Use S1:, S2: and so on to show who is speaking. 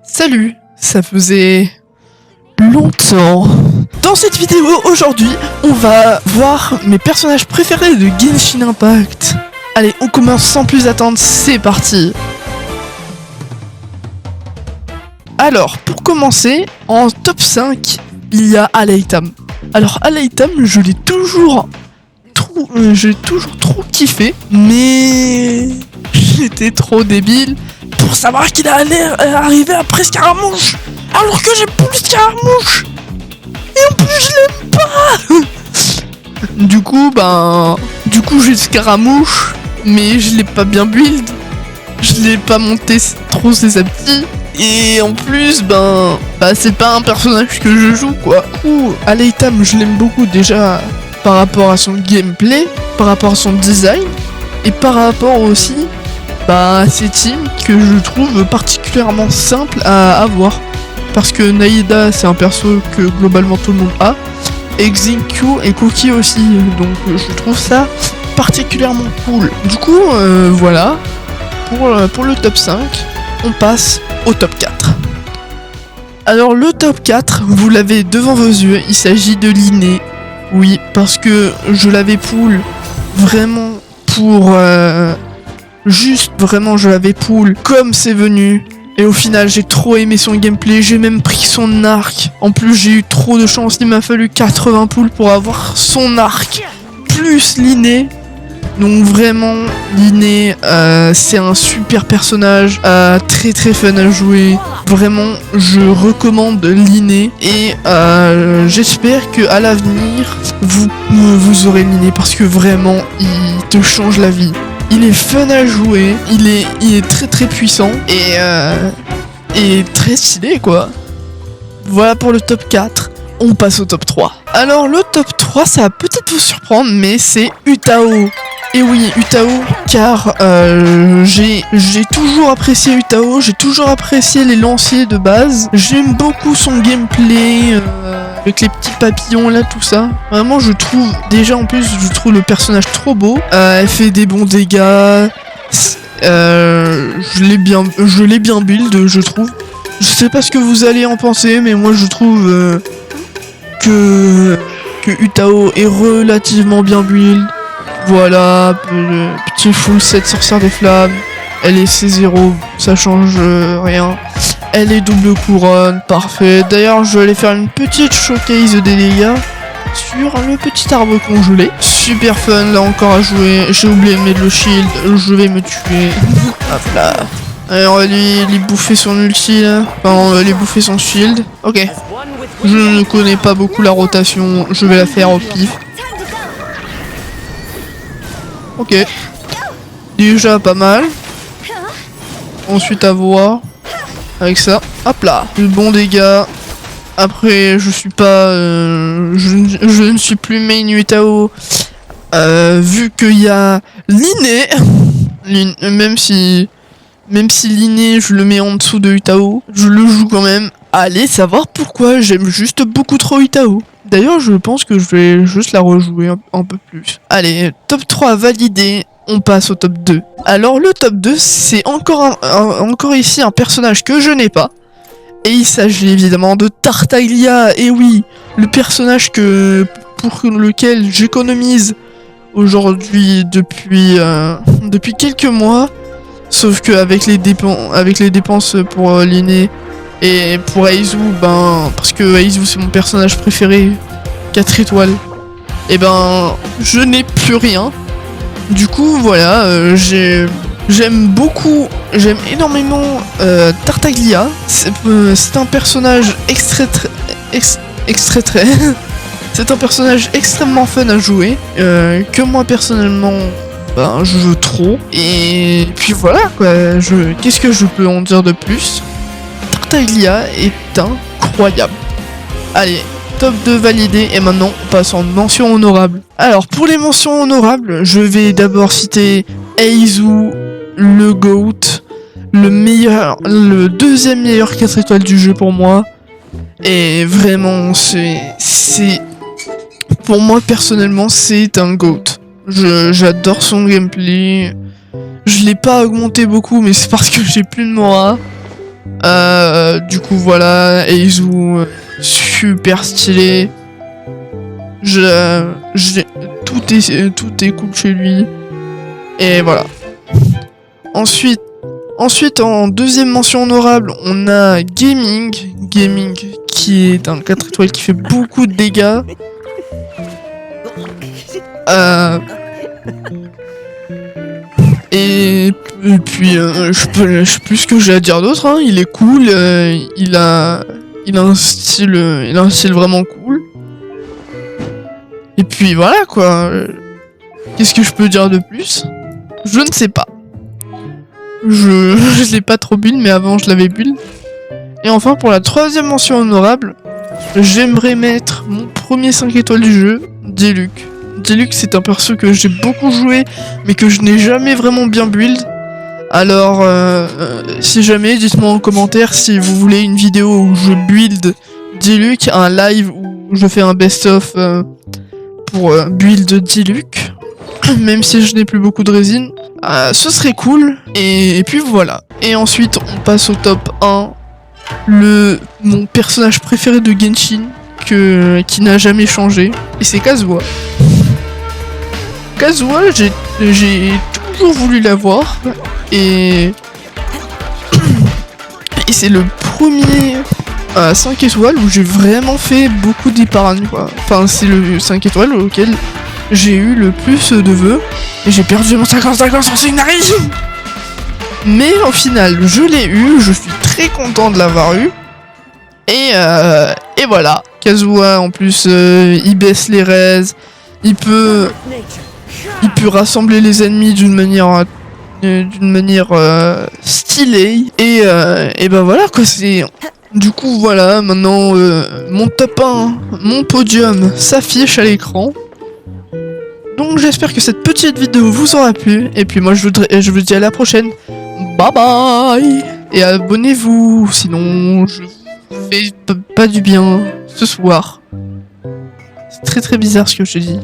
S1: Salut, ça faisait longtemps. Dans cette vidéo, aujourd'hui, on va voir mes personnages préférés de Genshin Impact. Allez, on commence sans plus attendre, c'est parti. Alors, pour commencer, en top 5, il y a Aleitam. Alors, Aleitam, je l'ai toujours trop kiffé, mais j'étais trop débile pour savoir qu'il allait arriver après Scaramouche, alors que j'ai plus Scaramouche, et en plus je l'aime pas. Du coup j'ai Scaramouche, mais je l'ai pas bien build, je l'ai pas monté trop ses petits, et en plus c'est pas un personnage que je joue quoi. Du coup Aleitam je l'aime beaucoup déjà par rapport à son gameplay, par rapport à son design, et par rapport aussi à ses teams que je trouve particulièrement simple à avoir. Parce que Naïda c'est un perso que globalement tout le monde a, et Xingqiu et Cookie aussi, donc je trouve ça particulièrement cool. Du coup voilà, pour le top 5, on passe au top 4. Alors le top 4, vous l'avez devant vos yeux, il s'agit de Linné. Oui, parce que je l'avais pull vraiment pour... je l'avais pull comme c'est venu. Et au final, j'ai trop aimé son gameplay, j'ai même pris son arc. En plus, j'ai eu trop de chance, il m'a fallu 80 pulls pour avoir son arc, plus Linné. Donc vraiment, Linné, c'est un super personnage, très fun à jouer. Vraiment, je recommande Linné et j'espère que à l'avenir, vous aurez Linné parce que vraiment, il te change la vie. Il est fun à jouer, il est très puissant et très stylé quoi. Voilà pour le top 4, on passe au top 3. Alors le top 3, ça va peut-être vous surprendre, mais c'est Utao. Et oui, Utao, car j'ai toujours apprécié Utao, j'ai toujours apprécié les lanciers de base. J'aime beaucoup son gameplay, avec les petits papillons là, tout ça. Vraiment, je trouve, déjà en plus, je trouve le personnage trop beau. Elle fait des bons dégâts, je l'ai bien build, je trouve. Je sais pas ce que vous allez en penser, mais moi je trouve que Utao est relativement bien build. Voilà, le petit full set sorcière des flammes. Elle est C0, ça change rien. Elle est double couronne, parfait. D'ailleurs, je vais aller faire une petite showcase des dégâts sur le petit arbre congelé. Super fun, là encore à jouer. J'ai oublié de mettre le shield, je vais me tuer. Hop là. Allez, on va lui bouffer son ulti là. Enfin, on va lui bouffer son shield. Ok. Je ne connais pas beaucoup la rotation, je vais la faire au pif. Ok, déjà pas mal. Ensuite à voir avec ça, hop là, le bon dégât. Après je suis pas, je ne suis plus main Utao, vu qu'il y a Linné. Même si Linné je le mets en dessous de Utao, je le joue quand même. Allez savoir pourquoi, j'aime juste beaucoup trop Utao. D'ailleurs, je pense que je vais juste la rejouer un peu plus. Allez, top 3 validé, on passe au top 2. Alors, le top 2, c'est encore ici un personnage que je n'ai pas. Et il s'agit évidemment de Tartaglia. Et oui, le personnage pour lequel j'économise aujourd'hui depuis quelques mois. Sauf qu'avec les dépenses pour Linné et pour Aizu, parce que Aizu c'est mon personnage préféré, 4 étoiles, et je n'ai plus rien. Du coup voilà, j'aime énormément Tartaglia. C'est un personnage c'est un personnage extrêmement fun à jouer, que moi personnellement je joue trop. Et puis voilà quoi, qu'est-ce que je peux en dire de plus? Tartaglia est incroyable. Allez, top 2 validé, et maintenant on passe en mention honorable. Alors pour les mentions honorables, je vais d'abord citer Aizu, le GOAT, le deuxième meilleur 4 étoiles du jeu pour moi. Et vraiment c'est pour moi personnellement c'est un GOAT. J'adore son gameplay. Je l'ai pas augmenté beaucoup, mais c'est parce que j'ai plus de Mora. Du coup voilà, Eizu, super stylé. Tout est cool chez lui. Et voilà. Ensuite, en deuxième mention honorable, on a Gaming. Gaming qui est un 4 étoiles qui fait beaucoup de dégâts. Et puis, je sais plus ce que j'ai à dire d'autre. Hein. Il est cool. Il a un style vraiment cool. Et puis voilà quoi. Qu'est-ce que je peux dire de plus? Je ne sais pas. Je l'ai pas trop build, mais avant je l'avais build. Et enfin, pour la troisième mention honorable, j'aimerais mettre mon premier 5 étoiles du jeu, Diluc. Diluc, c'est un perso que j'ai beaucoup joué, mais que je n'ai jamais vraiment bien build. Alors, si jamais, dites-moi en commentaire si vous voulez une vidéo où je build Diluc, un live où je fais un best-of pour build Diluc, même si je n'ai plus beaucoup de résine. Ce serait cool. Et puis voilà. Et ensuite, on passe au top 1. Mon personnage préféré de Genshin, qui n'a jamais changé. Et c'est Kazuha. Kazuha, j'ai toujours voulu l'avoir. Et c'est le premier 5 étoiles où j'ai vraiment fait beaucoup d'épargne, quoi. Enfin, c'est le 5 étoiles auquel j'ai eu le plus de vœux. Et j'ai perdu mon 50-50 sur Signari. Mais au final, je l'ai eu. Je suis très content de l'avoir eu. Et voilà. Kazuha, en plus, il baisse les raises. Il peut rassembler les ennemis d'une manière stylée. Et ben voilà, quoi. Du coup, voilà. Maintenant, mon top 1, mon podium s'affiche à l'écran. Donc j'espère que cette petite vidéo vous aura plu. Et puis moi je vous dis à la prochaine. Bye bye. Et abonnez-vous. Sinon je vous fais pas du bien ce soir. C'est très bizarre ce que je te dis.